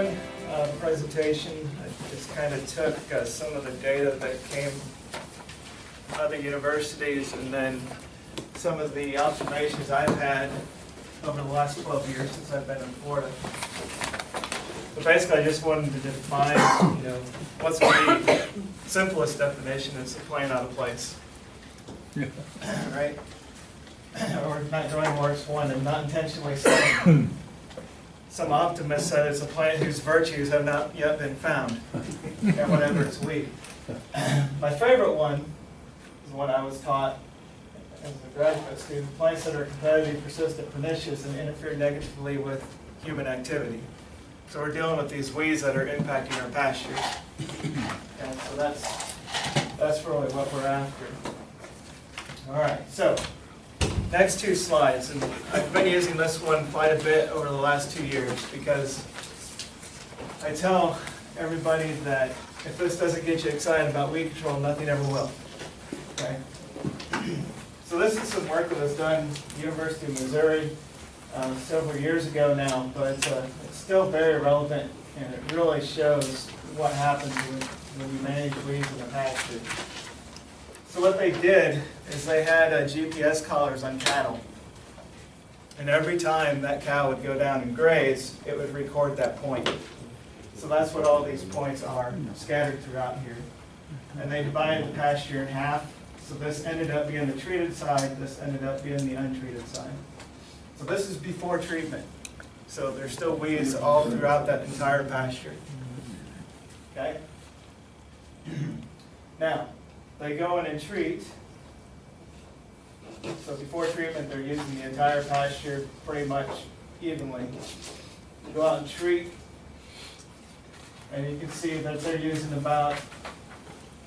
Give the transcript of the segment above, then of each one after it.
one presentation, I just kind of took some of the data that came out of the universities and then some of the observations I've had over the last 12 years since I've been in Florida. So basically I just wanted to define, what's the simplest definition is a plant out of place. Right? Or not growing works one and not intentionally selling. Some optimist said it's a plant whose virtues have not yet been found, and whatever its weed. My favorite one is one I was taught as a graduate student: plants that are competitive, persistent, pernicious, and interfere negatively with human activity. So we're dealing with these weeds that are impacting our pastures, and so that's really what we're after. All right, so next two slides, and I've been using this one quite a bit over the last 2 years because I tell everybody that if this doesn't get you excited about weed control, nothing ever will. Okay? So this is some work that was done at the University of Missouri several years ago now, but it's still very relevant, and it really shows what happens when you manage weeds in a pasture. So what they did is they had GPS collars on cattle. And every time that cow would go down and graze, it would record that point. So that's what all these points are scattered throughout here. And they divided the pasture in half. So this ended up being the treated side, this ended up being the untreated side. So this is before treatment. So there's still weeds all throughout that entire pasture. Okay? Now, they go in and treat. So before treatment, they're using the entire pasture pretty much evenly. You go out and treat, and you can see that they're using about,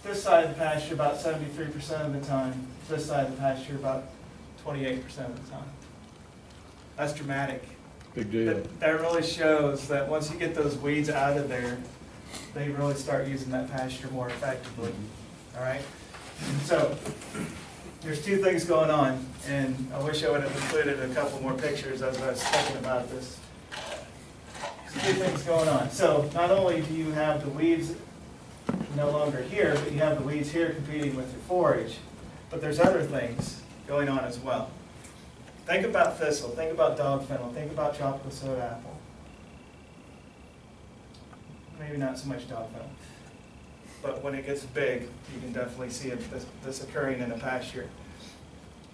this side of the pasture about 73% of the time, this side of the pasture about 28% of the time. That's dramatic. Big deal. That really shows that once you get those weeds out of there, they really start using that pasture more effectively. All right? So, there's two things going on, and I wish I would have included a couple more pictures as I was thinking about this. There's two things going on. So, not only do you have the weeds no longer here, but you have the weeds here competing with your forage, but there's other things going on as well. Think about thistle, think about dog fennel, think about tropical soda apple. Maybe not so much dog fennel. But when it gets big, you can definitely see this occurring in a pasture.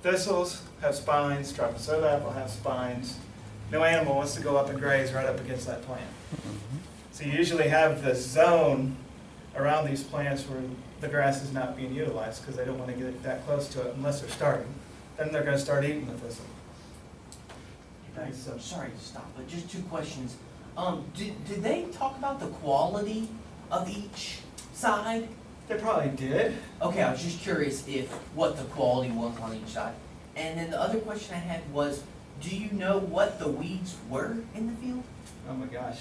Thistles have spines, tropical soda apple has spines. No animal wants to go up and graze right up against that plant. So you usually have this zone around these plants where the grass is not being utilized because they don't want to get that close to it unless they're starting. Then they're going to start eating the thistle. Okay, so. Sorry to stop, but just two questions. Did they talk about the quality of each side? They probably did. Okay, I was just curious what the quality was on each side. And then the other question I had was, do you know what the weeds were in the field? Oh my gosh.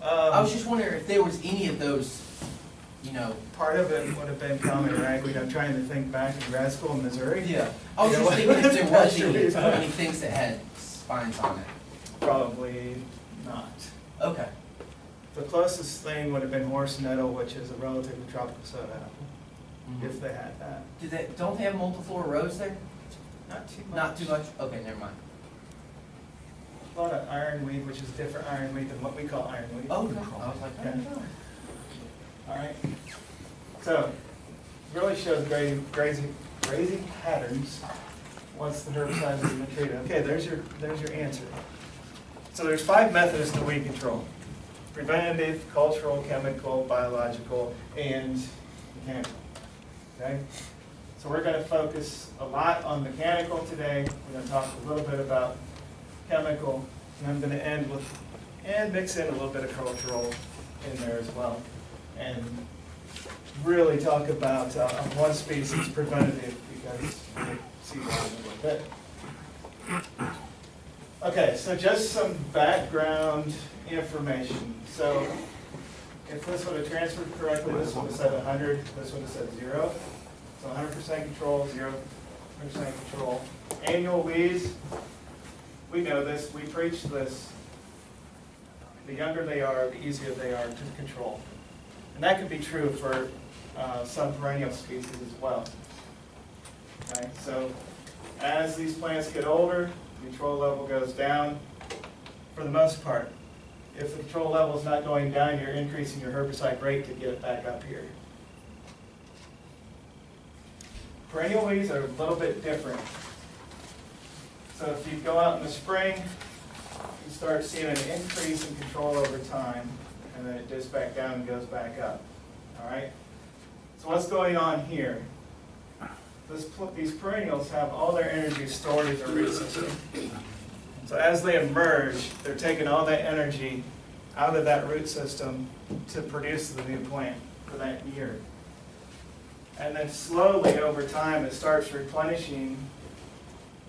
I was just wondering if there was any of those, Part of it would have been common, right? I'm trying to think back in grad school in Missouri. Yeah. I was just thinking if there was any things that had spines on it. Probably not. Okay. The closest thing would have been horse nettle, which is a relative to tropical soda apple, if they had that. Don't they have multiflora rows there? Not too much. Not too much? Okay, never mind. A lot of ironweed, which is different ironweed than what we call ironweed. Oh, okay. I was like, I don't know. All right. So, really shows grazing patterns once the herbicide has been treated. Okay, there's your answer. So there's 5 methods to weed control: preventative, cultural, chemical, biological, and mechanical. Okay? So we're going to focus a lot on mechanical today. We're going to talk a little bit about chemical, and I'm going to end with, and mix in a little bit of cultural in there as well. And really talk about one species, preventative, because we'll see that in a little bit. Okay, so just some background information. So if this would have transferred correctly, this would have said 100, this would have said 0. So 100% control, 0% control. Annual weeds, we know this, we preach this. the younger they are, the easier they are to control. And that can be true for some perennial species as well. Okay, so as these plants get older, the control level goes down for the most part. If the control level is not going down, you're increasing your herbicide rate to get it back up here. Perennial weeds are a little bit different. So if you go out in the spring, you start seeing an increase in control over time, and then it dips back down and goes back up. All right? So what's going on here? These perennials have all their energy stored in their root system. So as they emerge, they're taking all that energy out of that root system to produce the new plant for that year. And then slowly over time, it starts replenishing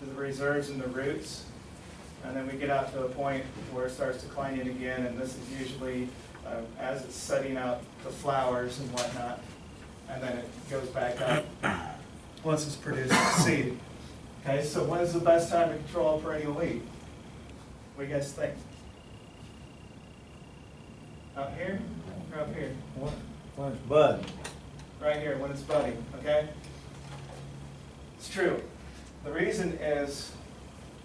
the reserves in the roots. And then we get out to a point where it starts declining again, and this is usually as it's setting out the flowers and whatnot. And then it goes back up once it's producing seed. Okay, so when's the best time to control a perennial weed? What do you guys think? Out here or up here? When it's bud. Right here, when it's budding, okay? It's true. The reason is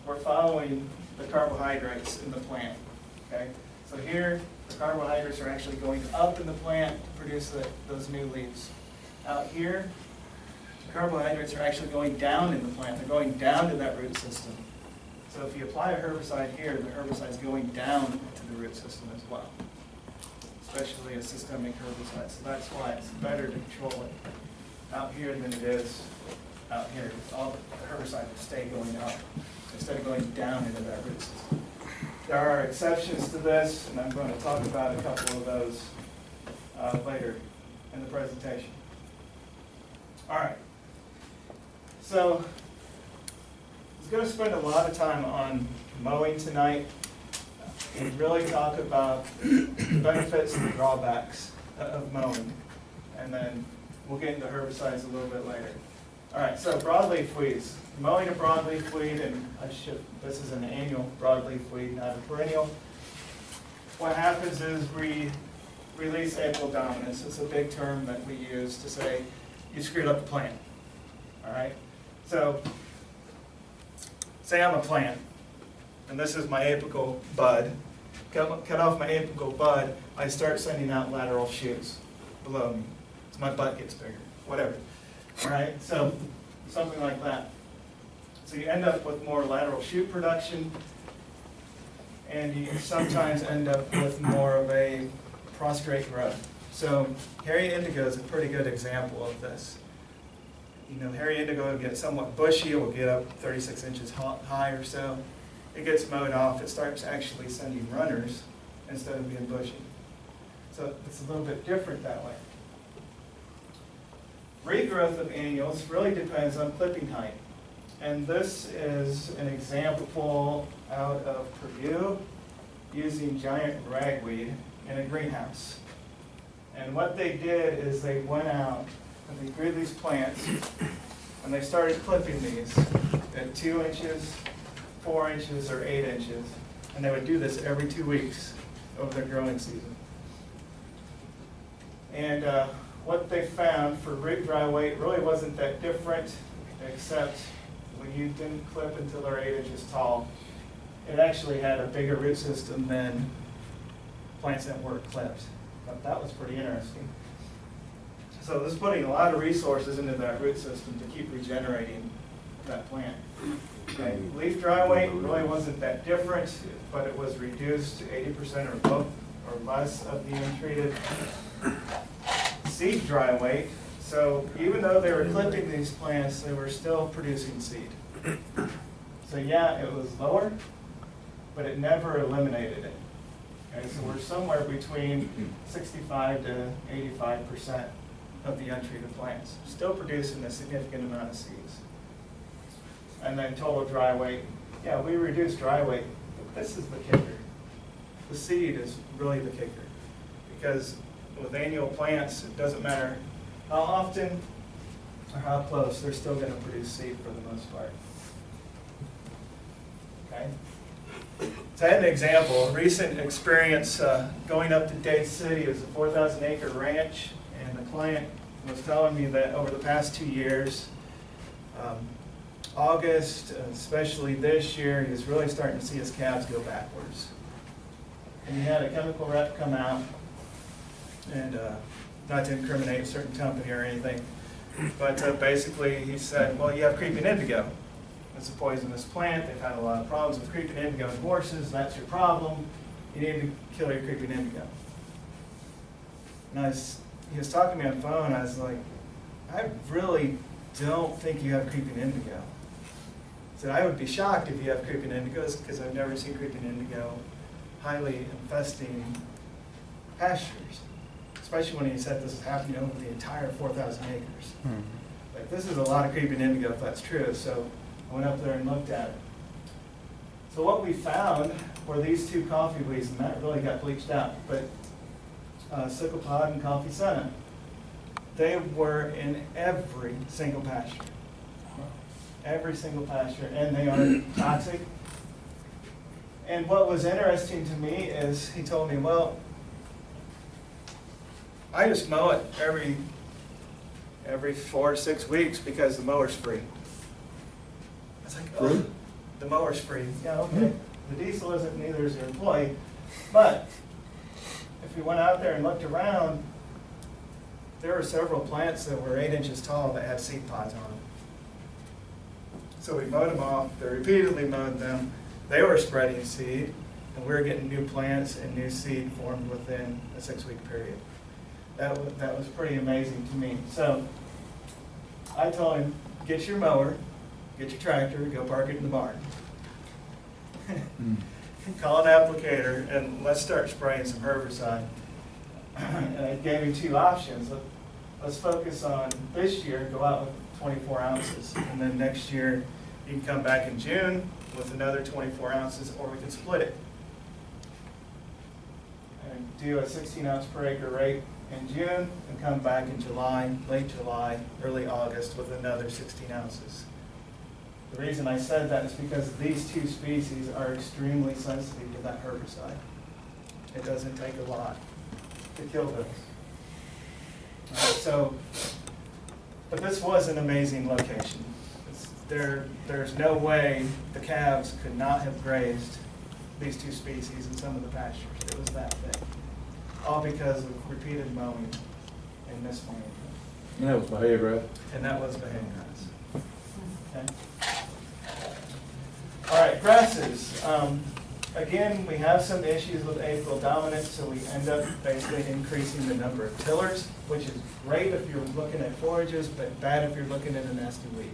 we're following the carbohydrates in the plant, okay? So here, the carbohydrates are actually going up in the plant to produce those new leaves. Out here, the carbohydrates are actually going down in the plant. They're going down to that root system. So if you apply a herbicide here, the herbicide is going down to the root system as well, especially a systemic herbicide. So that's why it's better to control it out here than it is out here. All the herbicides will stay going up instead of going down into that root system. There are exceptions to this, and I'm going to talk about a couple of those later in the presentation. All right. So I was going to spend a lot of time on mowing tonight and really talk about the benefits and the drawbacks of mowing. And then we'll get into herbicides a little bit later. All right, so broadleaf weeds. Mowing a broadleaf weed, and this is an annual broadleaf weed, not a perennial. What happens is we release apical dominance. It's a big term that we use to say you screwed up the plant. All right, so say I'm a plant, and this is my apical bud. Cut off my apical bud, I start sending out lateral shoots below me. So my butt gets bigger, whatever. All right, so something like that. So you end up with more lateral shoot production, and you sometimes end up with more of a prostrate growth. So hairy indigo is a pretty good example of this. You know, hairy indigo will get somewhat bushy, it will get up 36 inches high or so. It gets mowed off, it starts actually sending runners instead of being bushy. So it's a little bit different that way. Regrowth of annuals really depends on clipping height. And this is an example out of Purdue using giant ragweed in a greenhouse. And what they did is they went out and they grew these plants and they started clipping these at 2 inches, 4 inches, or 8 inches. And they would do this every 2 weeks over their growing season. And what they found for root dry weight really wasn't that different, except when you didn't clip until they're 8 inches tall, it actually had a bigger root system than plants that weren't clipped. But that was pretty interesting. So this is putting a lot of resources into that root system to keep regenerating that plant. Okay. Leaf dry weight really wasn't that different, but it was reduced to 80% or both or less of the untreated. Seed dry weight, so even though they were clipping these plants, they were still producing seed. So yeah, it was lower, but it never eliminated it. Okay, so we're somewhere between 65 to 85% of the untreated plants, still producing a significant amount of seeds. And then total dry weight, yeah, we reduced dry weight, but this is the kicker. The seed is really the kicker, because with annual plants, it doesn't matter how often or how close, they're still going to produce seed for the most part. Okay? So I had an example, a recent experience going up to Dade City. It was a 4,000 acre ranch, and the client was telling me that over the past 2 years, August, especially this year, he was really starting to see his calves go backwards. And he had a chemical rep come out, and not to incriminate a certain company or anything, but basically he said, well, you have creeping indigo. It's a poisonous plant. They've had a lot of problems with creeping indigo in horses. That's your problem. You need to kill your creeping indigo. And he was talking to me on the phone. I was like, I really don't think you have creeping indigo. I said, I would be shocked if you have creeping indigos because I've never seen creeping indigo highly infesting pastures. Especially when he said this is happening over the entire 4,000 acres. Like, this is a lot of creeping indigo if that's true. So I went up there and looked at it. So what we found were these two coffee weeds, and that really got bleached out, but sickle pod and coffee senna. They were in every single pasture. Every single pasture, and they are toxic. And what was interesting to me is he told me, well, I just mow it every 4 to 6 weeks because the mower's free. I was like, oh, the mower's free. Yeah, okay. The diesel isn't, neither is your employee. But if we went out there and looked around, there were several plants that were 8 inches tall that had seed pods on them. So we mowed them off. They repeatedly mowed them. They were spreading seed, and we were getting new plants and new seed formed within a 6-week period. That was pretty amazing to me. So I told him, get your mower, get your tractor, go park it in the barn. Call an applicator, and let's start spraying some herbicide. And I gave him 2 options. Let's focus on this year, go out with 24 ounces, and then next year you can come back in June with another 24 ounces, or we can split it and do a 16 ounce per acre rate in June and come back in July, late July, early August with another 16 ounces. The reason I said that is because these 2 species are extremely sensitive to that herbicide. It doesn't take a lot to kill those. So, but this was an amazing location. There's no way the calves could not have grazed these 2 species in some of the pastures. It was that thick. All because of repeated mowing and mismowing. And that was Bahia grass. And that was Bahia grass. Okay. All right, grasses. Again, we have some issues with April dominance, so we end up basically increasing the number of tillers, which is great if you're looking at forages, but bad if you're looking at a nasty weed.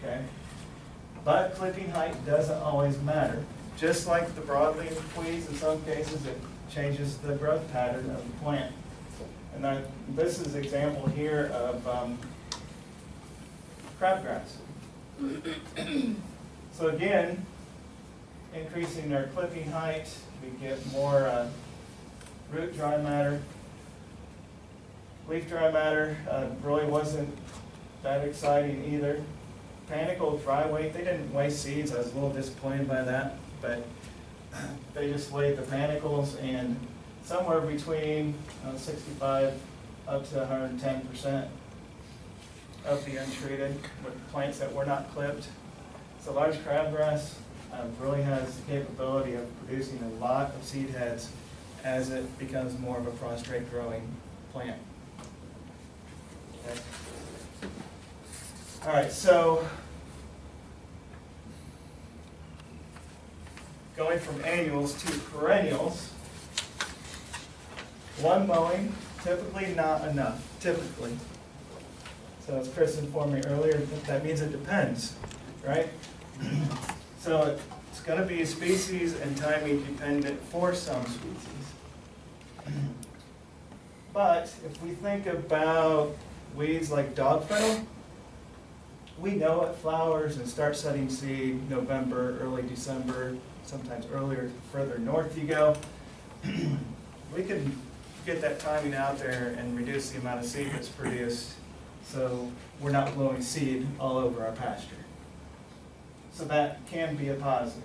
Okay? But clipping height doesn't always matter. Just like the broadleaf weeds, in some cases it changes the growth pattern of the plant. And this is an example here of crabgrass. So again, increasing their clipping height, we get more root dry matter. Leaf dry matter really wasn't that exciting either. Panicle dry weight, they didn't weigh seeds. I was a little disappointed by that, but they just weighed the panicles, and somewhere between 65 up to 110% of the untreated with plants that were not clipped. So large crabgrass really has the capability of producing a lot of seed heads as it becomes more of a prostrate growing plant. Okay. All right, so going from annuals to perennials, 1 mowing, typically not enough, typically. So as Chris informed me earlier, that means it depends, right? So it's going to be species and timing dependent for some species. But if we think about weeds like dog fennel, we know it flowers and starts setting seed November, early December, sometimes earlier, further north you go. We can get that timing out there and reduce the amount of seed that's produced so we're not blowing seed all over our pasture. So that can be a positive.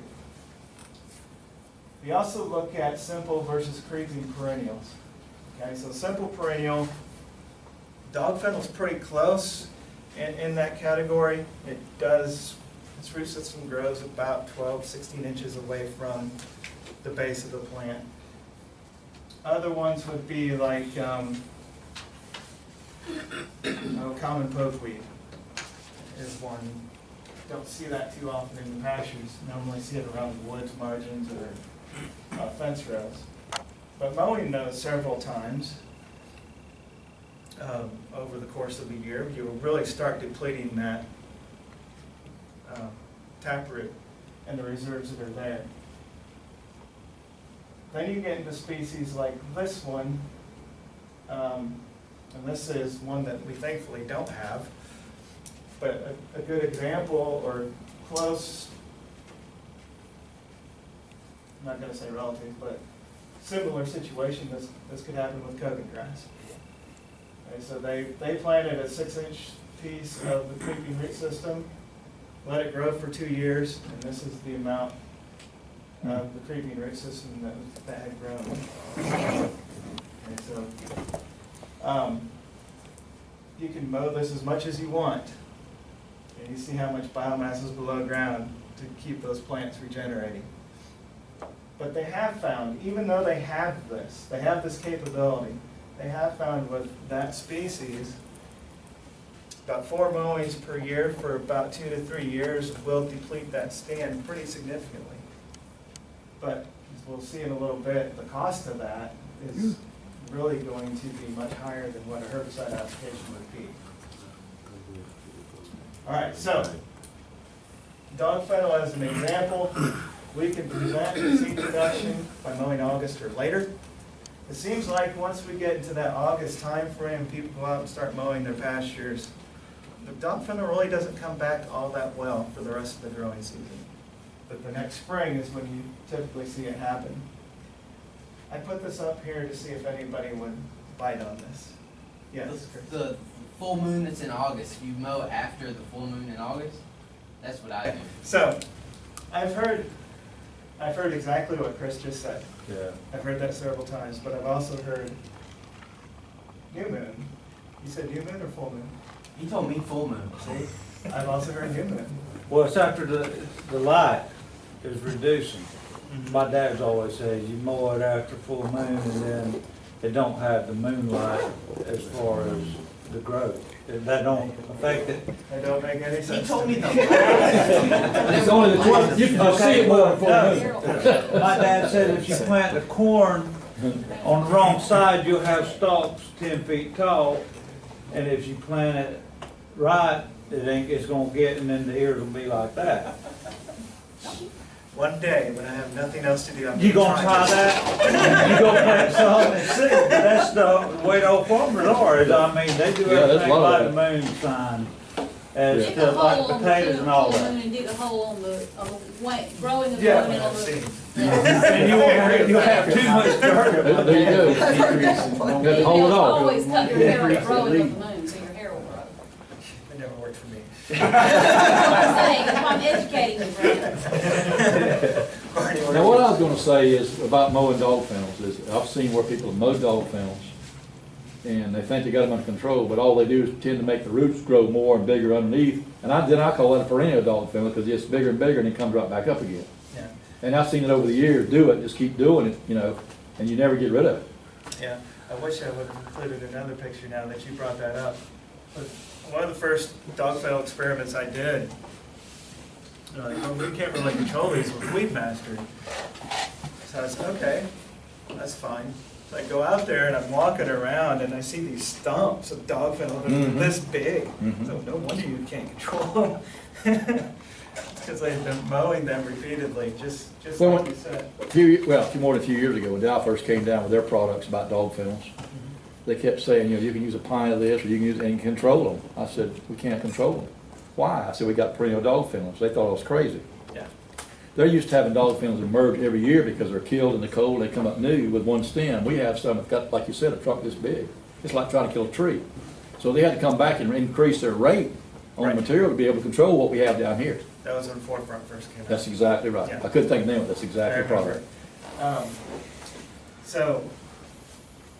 We also look at simple versus creeping perennials. Okay, so simple perennial, dog fennel's pretty close in that category. Its root system grows about 12, 16 inches away from the base of the plant. Other ones would be like common pokeweed is one. Don't see that too often in the pastures. Normally see it around the woods margins or fence rows. But mowing those several times over the course of the year, you will really start depleting that taproot and the reserves that are there. Then you get into species like this one, and this is one that we thankfully don't have, but a good example or close, I'm not going to say relative, but similar situation, this could happen with coconut grass. Okay, so they planted a 6-inch piece of the creeping root system, let it grow for 2 years, and this is the amount of the creeping root system that had grown. Okay, so you can mow this as much as you want, and you see how much biomass is below ground to keep those plants regenerating. But they have found, even though they have this capability, they have found with that species, about 4 mowings per year for about 2 to 3 years will deplete that stand pretty significantly. But as we'll see in a little bit, the cost of that is really going to be much higher than what a herbicide application would be. All right, so dog fennel as an example. We can prevent seed production by mowing August or later. It seems like once we get into that August time frame, people go out and start mowing their pastures. The dog fennel really doesn't come back all that well for the rest of the growing season. But the next spring is when you typically see it happen. I put this up here to see if anybody would bite on this. Yes, Chris? The full moon that's in August, you mow after the full moon in August? That's what I do. So, I've heard exactly what Chris just said. Yeah. I've heard that several times, but I've also heard new moon. You said new moon or full moon? You told me full moon. See? I've also heard new moon. Well, it's after the light is reducing. My dad's always says you mow it after full moon and then it don't have the moonlight as far as the growth. That don't affect it. That don't make any sense. He told me the It's only the 12, you can just see it more than full moon. My dad said if you plant the corn on the wrong side, you'll have stalks 10 feet tall. And if you plant it right, it's gonna get, and then the ears will be like that. One day when I have nothing else to do, I'm You gonna try that? You gonna plant some and see? That's the way the old farmers are. Is, I mean, they do Yeah, that's everything a lot by of the moon sign, as Yeah. to like potatoes and all that. And dig a hole on the growing of the Yeah, moon and on I've seen. the. And you have too much dirt. There you go. You got to hold it off. Always cut your hair on the growing of the moon, so your hair will grow. It never worked for me. I'm saying, if I'm educating you, Brent. Now, what I was gonna say is about mowing dog fennels is, I've seen where people have mowed dog fennels and they think they got them under control, but all they do is tend to make the roots grow more and bigger underneath. And I call that a perennial dog fennel because it's bigger and bigger and it comes right back up again. Yeah, And I've seen it over the years do it, just keep doing it, you know, and you never get rid of it. yeah. I wish I would have included another picture now that you brought that up. But one of the first dog fennel experiments I did, well, we can't really control these with Weed Master. So I said, okay, that's fine. So I go out there and I'm walking around and I see these stumps of dog fennel that are this big. So no wonder you can't control them. Because they've been mowing them repeatedly, just Well, like you said. More than a few years ago, when Dow first came down with their products about dog fennels, they kept saying, you know, you can use a pint of this or you can use it and control them. I said, we can't control them. Why? I said, we got perennial dog fennels. They thought I was crazy. Yeah. They're used to having dog fennels emerge every year because they're killed in the cold. They come up new with one stem. We have some that got, like you said, a trunk this big. It's like trying to kill a tree. So they had to come back and increase their rate on Right. the material to be able to control what we have down here. That was when Forefront first came out. That's exactly right. Yeah. I couldn't think of the name of it. That's I exactly the remember. product. So,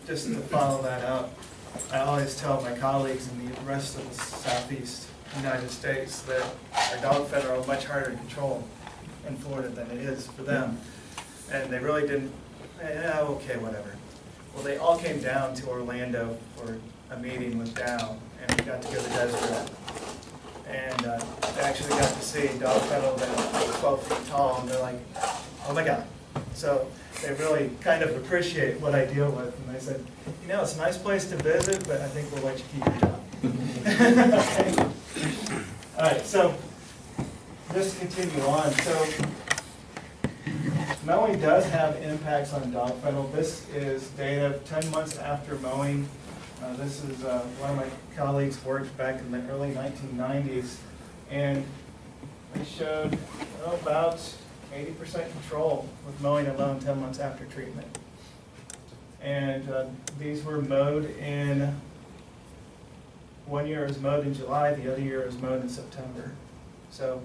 just to follow that up, I always tell my colleagues in the rest of the southeast United States that our dog fed are much harder to control in Florida than it is for them. And they really didn't, okay, whatever. Well, they all came down to Orlando for a meeting with Dow, and we got to go to Desert. And they actually got to see dog kennel that was 12 feet tall, and they're like, oh my God. So they really kind of appreciate what I deal with. And they said, you know, it's a nice place to visit, but I think we'll let you keep your job. Okay. All right, so just continue on. So mowing does have impacts on dog kennel. This is data 10 months after mowing. This is one of my colleagues worked back in the early 1990s, and they showed about 80% control with mowing alone 10 months after treatment. And these were mowed in, one year was mowed in July, the other year was mowed in September. So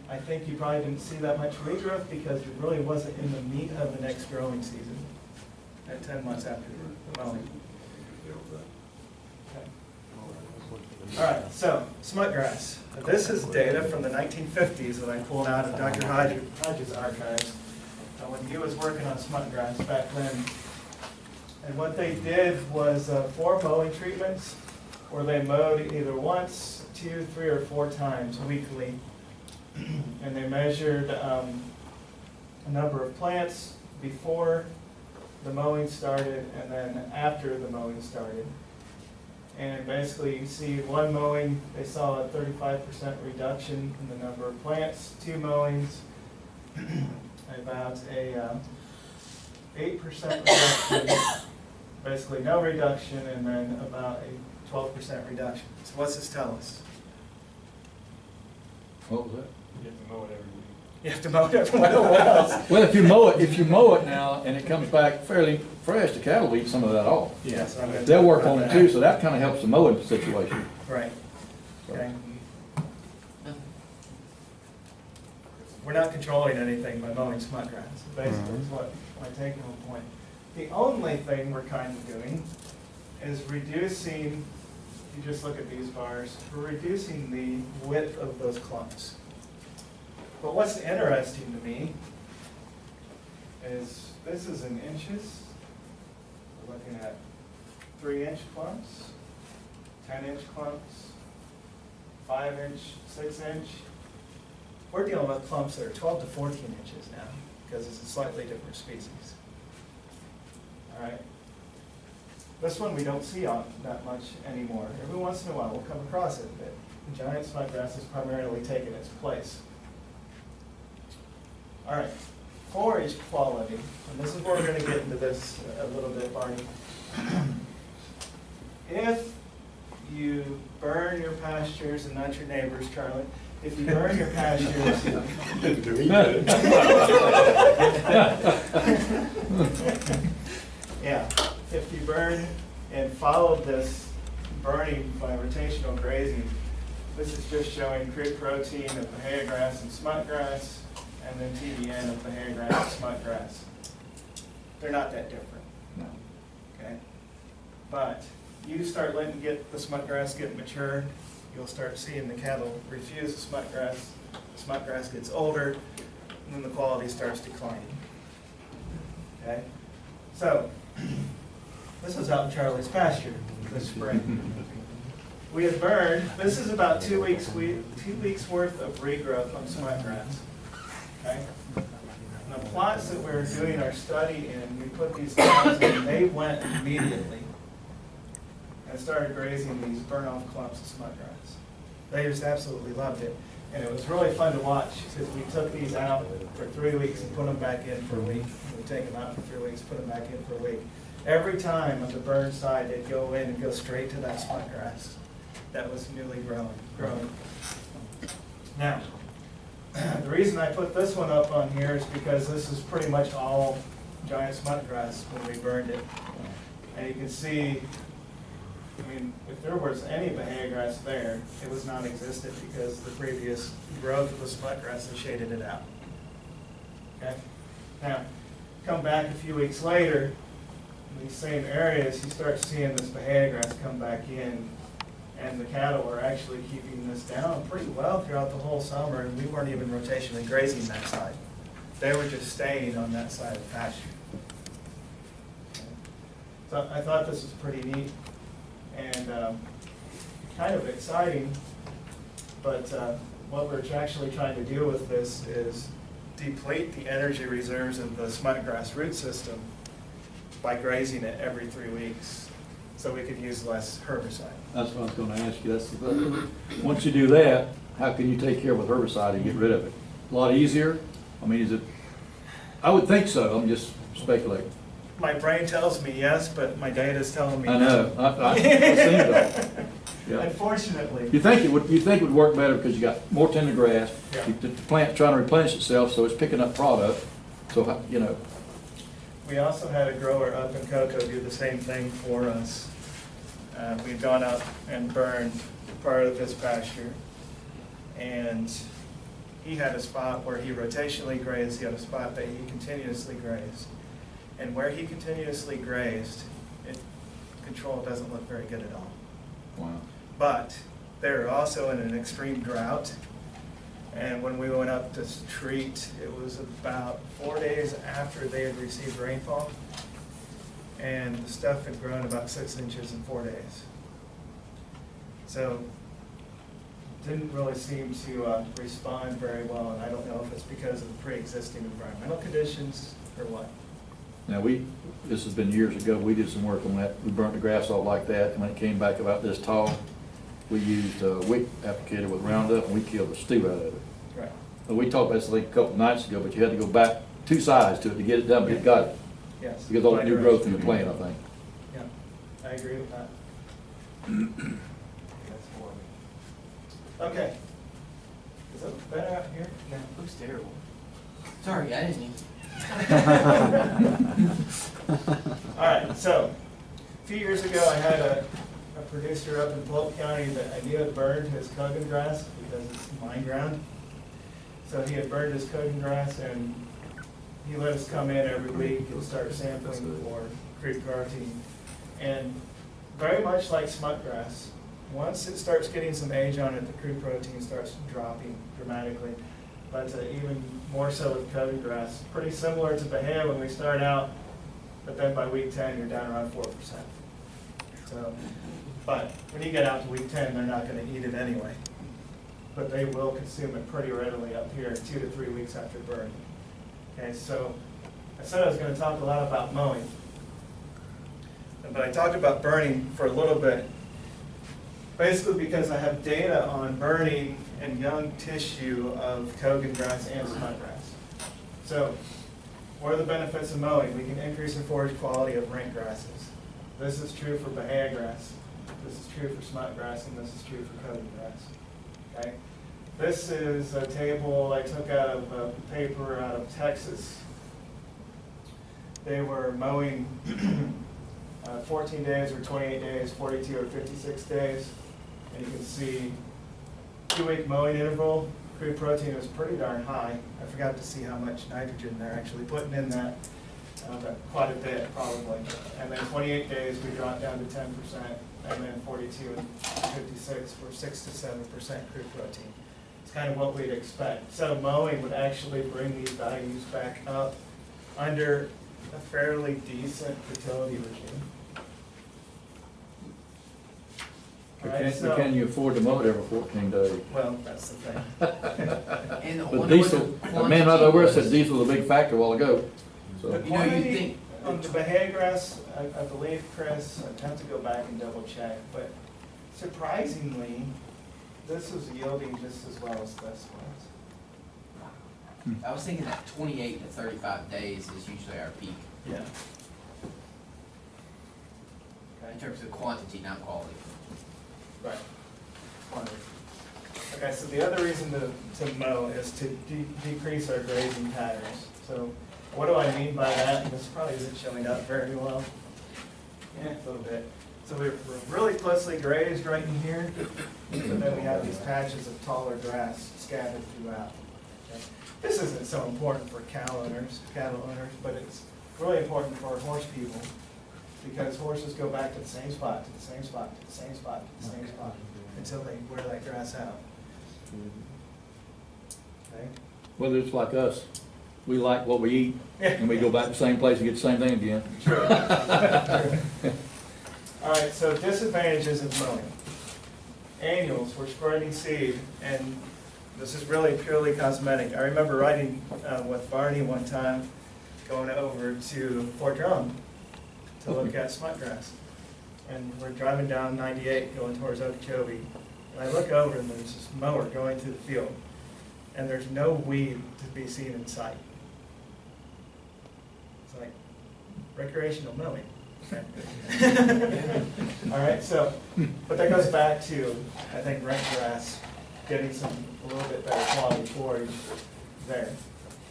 I think you probably didn't see that much regrowth because it really wasn't in the meat of the next growing season at 10 months after the mowing. All right, so smut grass. Now, this is data from the 1950s that I pulled out of Dr. Hodge's archives when he was working on smut grass back then. And what they did was 4 mowing treatments where they mowed either once, 2, 3, or 4 times weekly. And they measured a number of plants before the mowing started and then after the mowing started. And basically you see one mowing, they saw a 35% reduction in the number of plants, 2 mowings, about a 8% reduction, basically no reduction, and then about a 12% reduction. So what's this tell us? What was that? You have to mow it every week. You have to mow it every week. What else? Well, if you mow it now and it comes back fairly fresh, the cattle will eat some of that off. Yes, I'm gonna They'll talk work about on it that. too, so that kind of helps the mowing situation. Right. Okay. We're not controlling anything by mowing smut grass, basically is what my take home point. The only thing we're kind of doing is reducing, if you just look at these bars, we're reducing the width of those clumps. But what's interesting to me is this is in inches. We're looking at 3-inch clumps, 10-inch clumps, 5-inch, 6-inch. We're dealing with clumps that are 12 to 14 inches now because it's a slightly different species. All right. This one we don't see on that much anymore. Every once in a while we'll come across it, but the giant smut grass has primarily taken its place. All right, forage quality, and this is where we're going to get into this a little bit, Barney. If you burn your pastures, and not your neighbors, Charlie, if you burn your pastures, yeah, if you burn and follow this burning by rotational grazing, this is just showing crib protein of the hay grass and smut grass, and then TDN of the hay grass and smut grass. They're not that different. No. Okay? But you start letting the smut grass get mature, you'll start seeing the cattle refuse the smut grass gets older, and then the quality starts declining. Okay? So, this was out in Charlie's pasture this spring. We had burned, this is about 2 weeks worth of regrowth on smut grass. Okay? And the plots that we were doing our study in, we put these cows in, they went immediately and started grazing these burn-off clumps of smut grass. They just absolutely loved it. And it was really fun to watch because we took these out for 3 weeks and put them back in for a week. We take them out for 3 weeks, put them back in for a week. Every time on the burn side, they'd go in and go straight to that smut grass that was newly grown. Now, the reason I put this one up on here is because this is pretty much all giant smut grass when we burned it. And you can see, I mean, if there was any Bahia grass there, it was non-existent because the previous growth of the smut grass had shaded it out. Okay? Now, come back a few weeks later, in these same areas, you start seeing this Bahia grass come back in, and the cattle are actually keeping this down pretty well throughout the whole summer, and we weren't even rotationally grazing that side. They were just staying on that side of the pasture. So I thought this was pretty neat and kind of exciting, but what we're actually trying to do with this is deplete the energy reserves of the smut grass root system by grazing it every 3 weeks, so we could use less herbicide. That's what I was gonna ask you, that's the thing. Once you do that, how can you take care with herbicide and get rid of it? A lot easier? I mean, is it, I would think so, I'm just speculating. My brain tells me yes, but my data's telling me I no. know, I've seen it. Yeah. Unfortunately. You think it would work better because you got more tender grass, Yeah. the plant trying to replenish itself, so it's picking up product, so, you know. We also had a grower up in Cocoa do the same thing for us. We'd gone up and burned part of his pasture, and he had a spot where he rotationally grazed, he had a spot that he continuously grazed. And where he continuously grazed, control doesn't look very good at all. Wow. But they're also in an extreme drought. And when we went up to treat, it was about 4 days after they had received rainfall. And the stuff had grown about 6 inches in 4 days. So didn't really seem to respond very well. And I don't know if it's because of the pre-existing environmental conditions or what. Now this has been years ago, we did some work on that, we burnt the grass off like that, and when it came back about this tall, we used a wick applicator with Roundup, and we killed the stew out of it. Right. And we talked about this like a couple nights ago, but you had to go back 2 sides to it to get it done, but it got it. Yes. Because all the new growth in the plant, I think. Yeah, I agree with that. Okay. Is it better out here? No, it looks terrible. Sorry, I didn't mean to. All right, so a few years ago I had a producer up in Polk County that I knew had burned his Kogan grass because it's mine ground. So he had burned his Kogan grass, and he let us come in every week and start sampling for creep protein. And very much like smut grass, once it starts getting some age on it, the creep protein starts dropping dramatically. But even more so with Kogan grass, pretty similar to Bahia when we start out, but then by week 10 you're down around 4%. So, but when you get out to week 10, they're not going to eat it anyway. But they will consume it pretty readily up here 2 to 3 weeks after burning. Okay, so I said I was going to talk a lot about mowing, but I talked about burning for a little bit, basically because I have data on burning and young tissue of Kogan grass and smut grass. So, what are the benefits of mowing? We can increase the forage quality of rank grasses. This is true for Bahia grass, this is true for smut grass, and this is true for Kogan grass. Okay? This is a table I took out of a paper out of Texas. They were mowing 14 days or 28 days, 42 or 56 days. And you can see 2-week mowing interval, creep protein was pretty darn high. I forgot to see how much nitrogen they're actually putting in that, but quite a bit probably. And then 28 days we dropped down to 10%, and then 42 and 56 were 6 to 7% creep protein. It's kind of what we'd expect. So mowing would actually bring these values back up under a fairly decent fertility regime. But can you afford to mow it every 14 days? Well, that's the thing. And I But wonder what diesel, the man, I quantity said was. diesel was a big factor a while ago, so. The You know, you'd quantity think- on the Bahia grass, I believe, Chris, I'd have to go back and double check, but surprisingly, this was yielding just as well as this was. I was thinking that 28 to 35 days is usually our peak Yeah. in terms of quantity, not quality. Right. Quantity. Okay, so the other reason to mow is to decrease our grazing patterns. So what do I mean by that? This probably isn't showing up very well. Yeah, a little bit. So we're really closely grazed right in here, but then we have these patches of taller grass scattered throughout. This isn't so important for cattle owners, but it's really important for horse people, because horses go back to the same spot, to the same spot, to the same spot, to the same spot, until they wear that grass out. Okay? Whether it's like us, we like what we eat, and we go back to the same place and get the same thing again. All right, so disadvantages of mowing. Annuals, we're spreading seed, and this is really purely cosmetic. I remember riding with Barney one time, going over to Fort Drum to look at smut grass. And we're driving down 98 going towards Okeechobee. And I look over and there's this mower going through the field. And there's no weed to be seen in sight. It's like recreational mowing. All right, so, but that goes back to, I think, rent grass, getting a little bit better quality forage there.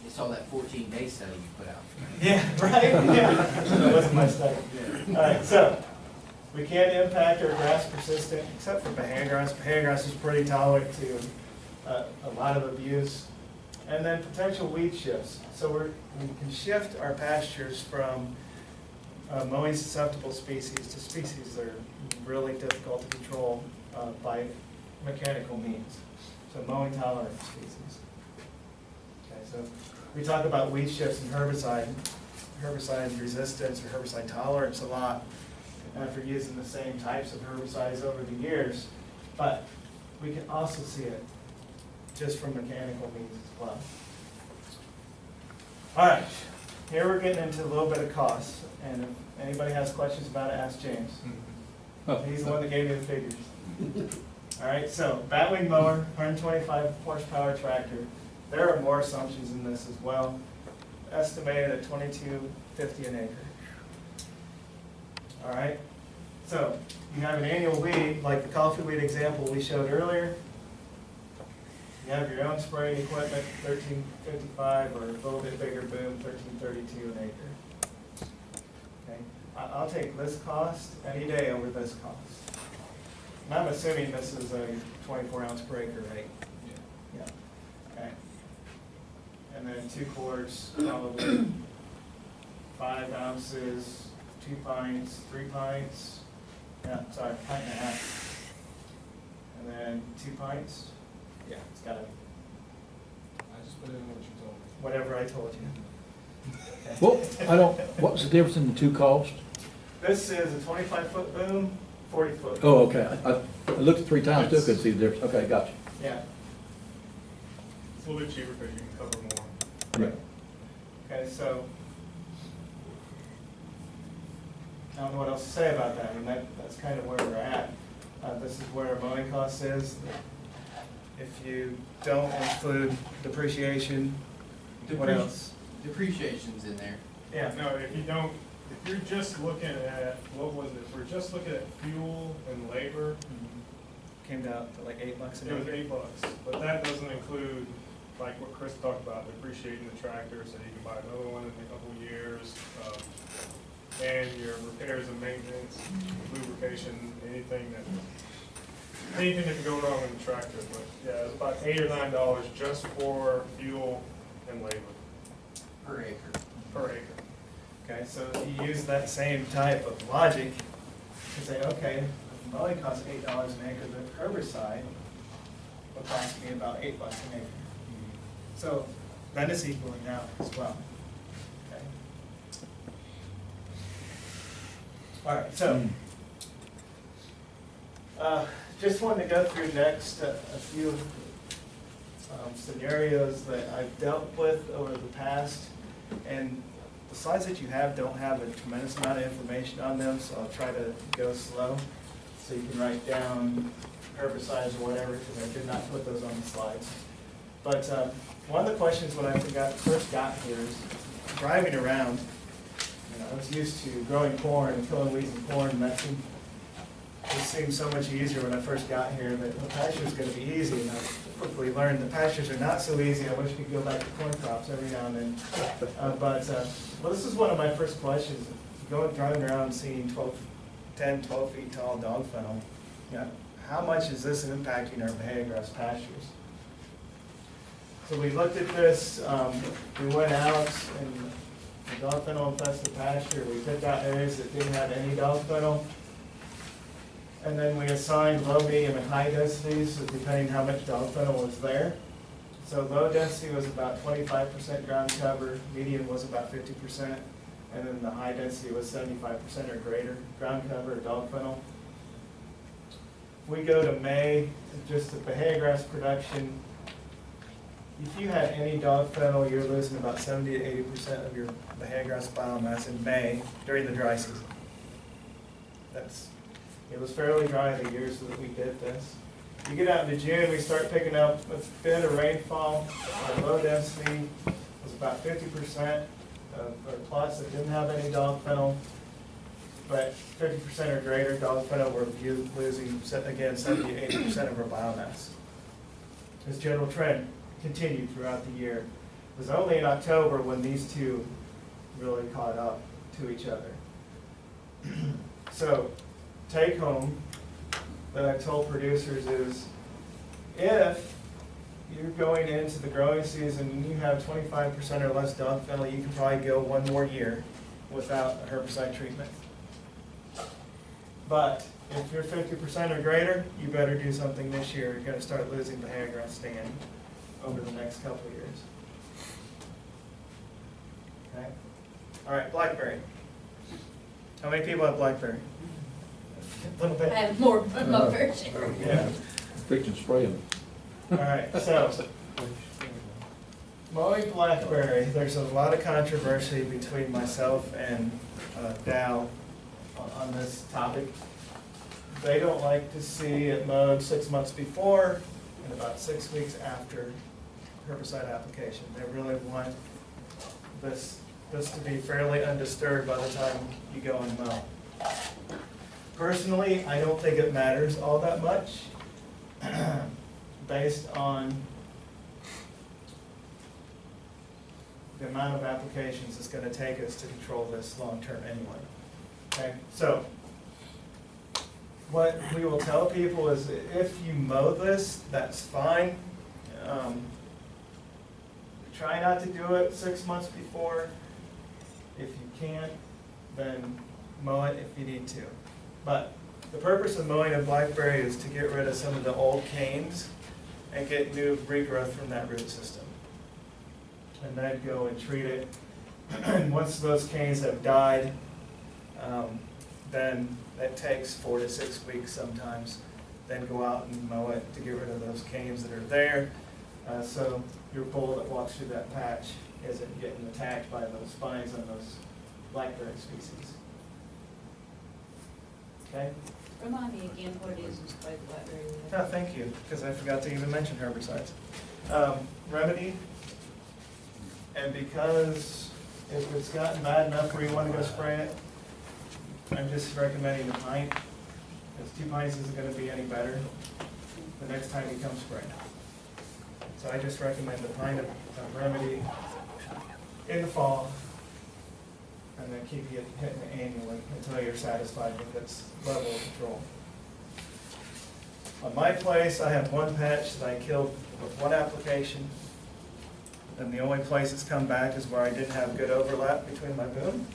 You saw that 14-day study you put out. Yeah, right, yeah. That wasn't my study. All right, so, we can't impact our grass persistent, except for Bahia grass. Bahia grass is pretty tolerant to a lot of abuse. And then potential weed shifts. So we can shift our pastures from mowing susceptible species to species that are really difficult to control by mechanical means. So mowing tolerant species. Okay, so we talk about weed shifts and herbicide resistance or herbicide tolerance a lot after using the same types of herbicides over the years, but we can also see it just from mechanical means as well. All right, here we're getting into a little bit of costs, and if anybody has questions about it, ask James. He's the one that gave me the figures. All right, so batwing mower, 125 horsepower tractor. There are more assumptions in this as well. Estimated at $22.50 an acre. All right, so you have an annual weed, like the coffee weed example we showed earlier. You have your own spraying equipment, $13.55, or a little bit bigger boom, $13.32 an acre. Okay, I'll take this cost any day over this cost. And I'm assuming this is a 24 ounce per acre rate. Yeah. Okay. And then 2 quarts, probably 5 ounces, 2 pints, 3 pints. Yeah, sorry, pint and a half. And then 2 pints. Yeah, it's got to be. I just put in what you told me. Whatever I told you. Okay. Well, what's the difference in the two costs? This is a 25-foot boom, 40-foot. Oh, okay. I looked at 3 times, still couldn't see the difference. Okay, gotcha. Yeah. It's a little bit cheaper because you can cover more. Right. Okay, so I don't know what else to say about that. I mean, that's kind of where we're at. This is where our mowing cost is. If you don't include depreciation, what else? Depreciation's in there. Yeah. No, if you're just looking at, what was it, if we're just looking at fuel and labor, Came down to like $8 an it was acre. $8, but that doesn't include, like what Chris talked about, depreciating the tractor, so you can buy another one in a couple of years, and your repairs and maintenance, lubrication, anything that could go wrong with the tractor. But yeah, it's about $8 or $9 just for fuel and labor Per acre. per acre. Okay, so if you use that same type of logic to say, okay, the mowing costs $8 an acre, the herbicide will cost me about $8 an acre. So that is equaling out as well. Okay. All right, so just wanted to go through next a few scenarios that I've dealt with over the past, and the slides that you have don't have a tremendous amount of information on them, so I'll try to go slow so you can write down herbicides or whatever, because I did not put those on the slides. But one of the questions when I first got here is driving around. I was used to growing corn and killing weeds in corn, and it seemed so much easier when I first got here that the pasture is going to be easy, and I quickly learned the pastures are not so easy. I wish we could go back to corn crops every now and then. Well, this is one of my first questions. Driving around seeing 10, 12 feet tall dog fennel, how much is this impacting our Bahia grass pastures? So we looked at this, we went out and the dog kennel infested pasture, we picked out areas that didn't have any dog kennel. And then we assigned low, medium, and high densities, so depending how much dog kennel was there. So low density was about 25% ground cover, medium was about 50%, and then the high density was 75% or greater ground cover or dog kennel. If we go to May, just the Bahia grass production, if you had any dog kennel, you're losing about 70 to 80% of your Bahia grass biomass in May during the dry season. It was fairly dry the years that we did this. You get out into June, we start picking up a bit of rainfall. Our low density was about 50% of our plots that didn't have any dog kennel, but 50% or greater dog kennel were losing, again, 70 to 80% of our biomass. This general trend continued throughout the year. It was only in October when these two really caught up to each other. So, take home that I told producers is, if you're going into the growing season and you have 25% or less dog kennel, you can probably go one more year without a herbicide treatment. But if you're 50% or greater, you better do something this year. You're going to start losing Bahia grass stand over the next couple of years. Okay. All right, blackberry. How many people have blackberry? A little bit. I have more version. Yeah. Fixing spray them. All right, so mowing blackberry, there's a lot of controversy between myself and Dow on this topic. They don't like to see it mowed 6 months before and about 6 weeks after herbicide application. They really want this to be fairly undisturbed by the time you go and mow. Personally, I don't think it matters all that much based on the amount of applications it's going to take us to control this long term anyway. Okay, so what we will tell people is if you mow this, that's fine. Try not to do it 6 months before. If you can't, then mow it if you need to. But the purpose of mowing a blackberry is to get rid of some of the old canes and get new regrowth from that root system. And then go and treat it. And once those canes have died, then it takes 4 to 6 weeks sometimes. Then go out and mow it to get rid of those canes that are there. So your bull that walks through that patch isn't getting attacked by those spines on those blackberry species. Okay? Remind me again what it is in spray the blackberry with. Oh, thank you, because I forgot to even mention herbicides. Remedy, and because if it's gotten bad enough where you want to go spray it, I'm just recommending a pint, because 2 pints isn't going to be any better the next time you come spray. So I just recommend a pint of Remedy in the fall, and then keep hitting it annually until you're satisfied with its level of control. On my place, I have one patch that I killed with one application, and the only place it's come back is where I didn't have good overlap between my boom.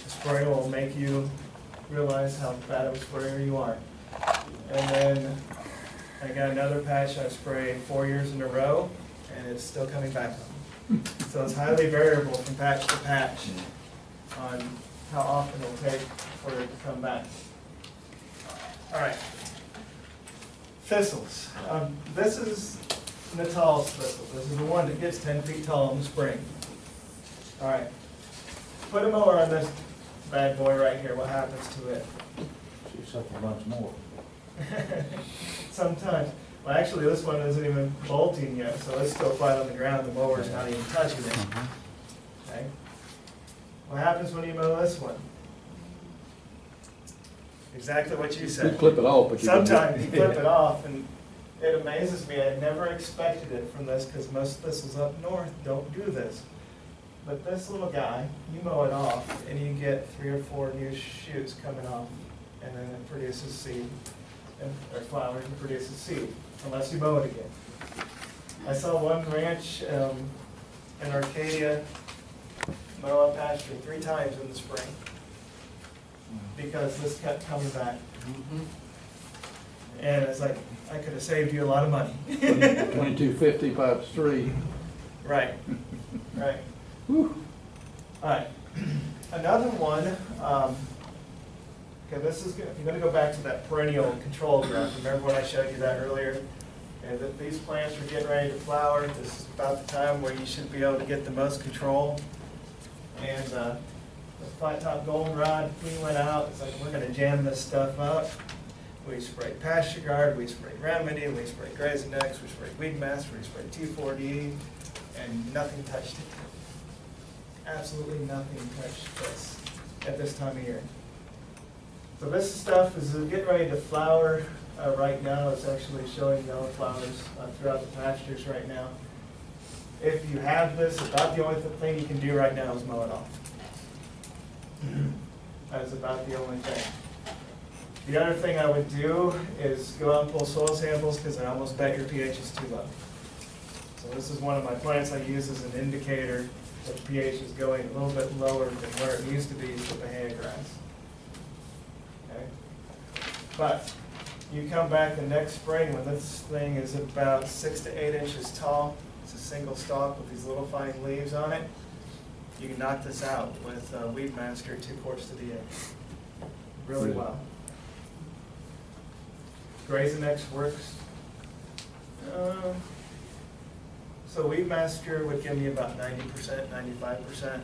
The sprayer will make you realize how bad of a sprayer you are. And then I got another patch I sprayed 4 years in a row, and it's still coming back on. So it's highly variable from patch to patch on how often it'll take for it to come back. All right. Thistles. This is Natal's thistle. This is the one that gets 10 feet tall in the spring. All right. Put a mower on this bad boy right here. What happens to it? She's up a bunch more. Sometimes. Well, actually, this one isn't even bolting yet, so it's still flat on the ground. The mower's not even touching it. Okay. What happens when you mow this one? Exactly what you You said. clip it off, but you can- Sometimes you flip it off, and it amazes me. I never expected it from this because most thistles up north don't do this. But this little guy, you mow it off, and you get 3 or 4 new shoots coming off, and then it produces seed, or flowers and produces seed, unless you mow it again. I saw one ranch in Arcadia mow a pasture 3 times in the spring because this kept coming back. And it's like, I could have saved you a lot of money. 2250 times 3. Right, right. All right, another one, okay, this is, I'm gonna go back to that perennial control graph. Remember when I showed you that earlier? And that these plants are getting ready to flower. This is about the time where you should be able to get the most control. And the flat top goldenrod, we went out, it's like, we're gonna jam this stuff up. We sprayed pasture guard, we sprayed remedy, we sprayed graze index, we sprayed weed mask, we sprayed 2,4-D, and nothing touched it. Absolutely nothing touched this at this time of year. So this stuff is getting ready to flower right now. It's actually showing yellow flowers throughout the pastures right now. If you have this, about the only thing you can do right now is mow it off. That's about the only thing. The other thing I would do is go out and pull soil samples because I almost bet your pH is too low. So this is one of my plants I use as an indicator that the pH is going a little bit lower than where it needs to be for the hay grass. Okay? But you come back the next spring when this thing is about 6 to 8 inches tall. It's a single stalk with these little fine leaves on it. You can knock this out with Weed Master 2 quarts to the acre. Really well. Graze Index works. So Weed Master would give me about 90%, 95%.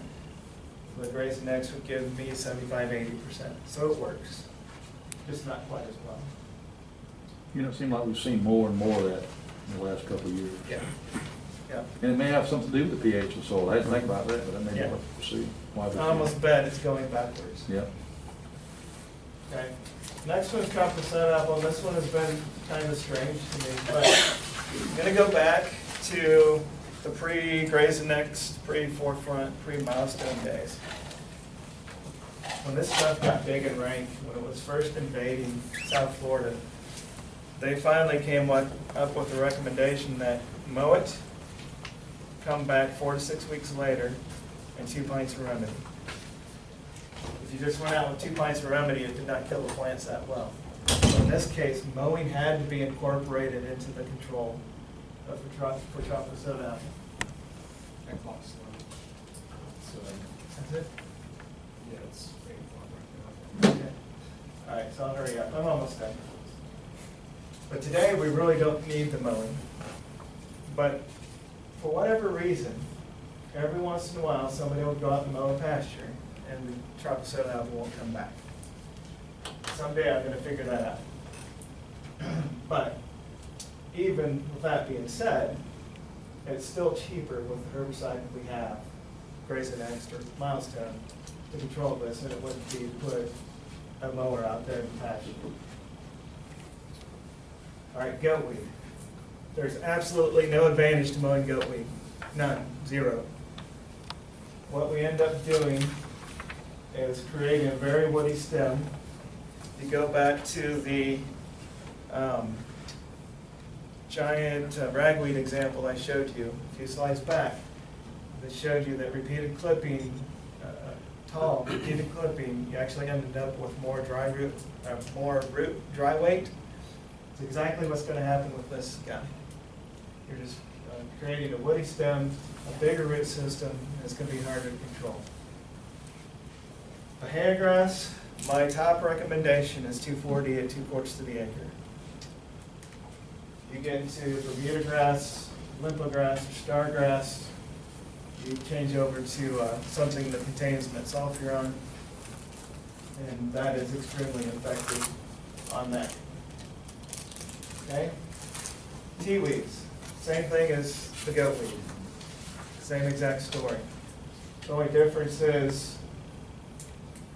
The Graze Index would give me 75, 80%. So it works, just not quite as well. You know, it seems like we've seen more and more of that in the last couple of years. Yeah. Yeah. And it may have something to do with the pH of the soil. I didn't think about that, but that may Yeah. be what we see. Why we I see almost it. bet it's going backwards. Yeah. Okay. Next one's copper setup. Well, this one has been kind of strange to me, but I'm going to go back to the pre-Graze Index, pre-Forefront, pre-Milestone days. When this stuff got big and rank, when it was first invading South Florida, they finally came up with a recommendation that mow it, come back 4 to 6 weeks later, and 2 pints of remedy. If you just went out with 2 pints of remedy, it did not kill the plants that well. So in this case, mowing had to be incorporated into the control of for chocolate soda apple. That clock's slow. So, That's it? yeah, it's 8 o'clock right now. Okay. All right, so I'll hurry up. I'm almost done. But today, we really don't need the mowing. But for whatever reason, every once in a while, somebody will go out and mow a pasture, and the tropical soda apple won't come back. Someday I'm going to figure that out. But even with that being said, it's still cheaper with the herbicide that we have, Graze Index or Milestone, to control this than it would be to put a mower out there in the pasture. All right, goat weed. There's absolutely no advantage to mowing goat weed. None, zero. What we end up doing is creating a very woody stem. You go back to the giant ragweed example I showed you a few slides back. That showed you that repeated clipping, tall repeated clipping, you actually ended up with more root dry weight. It's exactly what's going to happen with this guy. You're just creating a woody stem, a bigger root system, and it's going to be harder to control. The hay grass, my top recommendation is 2,4-D at 2 quarts to the acre. You get into Bermuda grass, limpo grass, or star grass, you change over to something that contains metsulfuron, and that is extremely effective on that. Okay? Tea weeds, same thing as the goat weed. Same exact story. The only difference is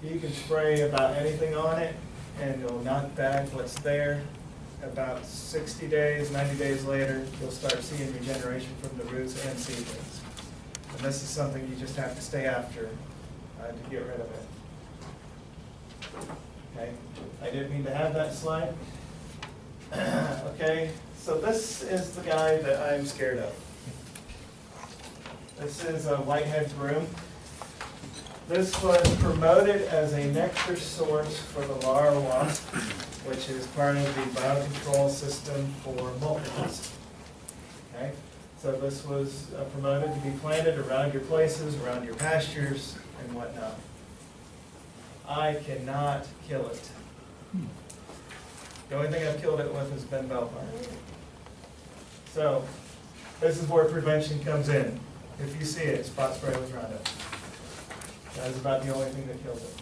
you can spray about anything on it and it'll knock back what's there. About 60 days, 90 days later, you'll start seeing regeneration from the roots and seedlings. And this is something you just have to stay after to get rid of it. Okay? I didn't mean to have that slide, Okay, so this is the guy that I'm scared of. This is a whitehead broom. This was promoted as a nectar source for the larva wasp, which is part of the biocontrol system for multiples. Okay, so this was promoted to be planted around your places, around your pastures, and whatnot. I cannot kill it. The only thing I've killed it with has been bellflower. So, this is where prevention comes in. If you see it, spot spray with Roundup. That is about the only thing that kills it.